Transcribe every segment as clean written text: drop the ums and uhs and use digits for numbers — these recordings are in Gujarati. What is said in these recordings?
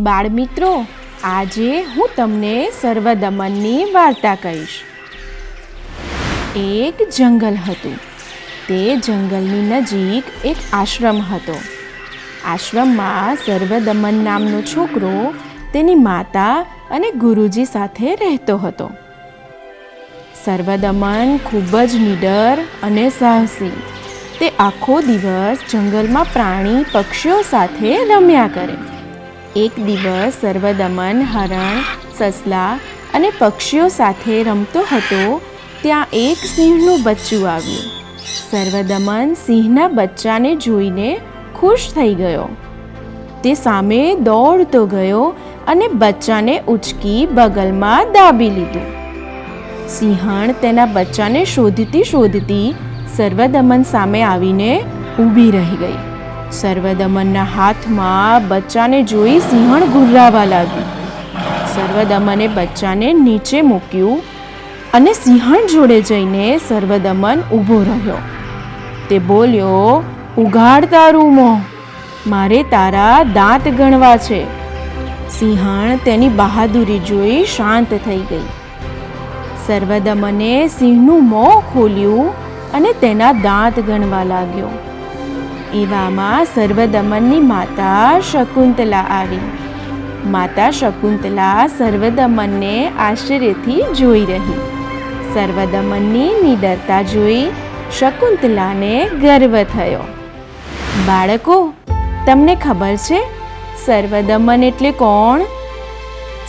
બાળમિત્રો, આજે હું તમને સર્વદમનની વાર્તા કહીશ. એક જંગલ હતું. તે જંગલની નજીક એક આશ્રમ હતો. આશ્રમમાં સર્વદમન નામનો છોકરો તેની માતા અને ગુરુજી સાથે રહેતો હતો. સર્વદમન ખૂબ જ નીડર અને સાહસી. તે આખો દિવસ જંગલમાં પ્રાણી પક્ષીઓ સાથે રમ્યા કરે. એક દિવસ સર્વદમન હરણ, સસલા અને પક્ષીઓ સાથે રમતો હતો. ત્યાં એક સિંહનું બચ્ચું આવ્યું. સર્વદમન સિંહના બચ્ચાને જોઈને ખુશ થઈ ગયો. તે સામે દોડતો ગયો અને બચ્ચાને ઉંચકી બગલમાં દાબી લીધું. સિંહણ તેના બચ્ચાને શોધતી સર્વદમન સામે આવીને ઊભી રહી ગઈ. સર્વદમનના હાથમાં બચ્ચાને જોઈ સિંહણ ગુર્રાવા લાગી. સર્વદમને બચ્ચાને નીચે મૂક્યું અને સિંહણ જોડે જઈને સર્વદમન ઊભો રહ્યો. તે બોલ્યો, ઉઘાડ તારું મોં, મારે તારા દાંત ગણવા છે. સિંહણ તેની બહાદુરી જોઈ શાંત થઈ ગઈ. સર્વદમને સિંહનું મોં ખોલ્યું અને તેના દાંત ગણવા લાગ્યો. એવામાં સર્વદમનની માતા શકુંતલા આવી. માતા શકુંતલા સર્વદમનને આશ્ચર્યથી જોઈ રહી. સર્વદમનની નીડરતા જોઈ શકુંતલાને ગર્વ થયો. બાળકો, તમને ખબર છે સર્વદમન એટલે કોણ?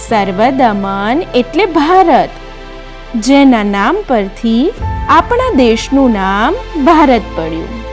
સર્વદમન એટલે ભારત, જેના નામ પરથી આપણા દેશનું નામ ભારત પડ્યું.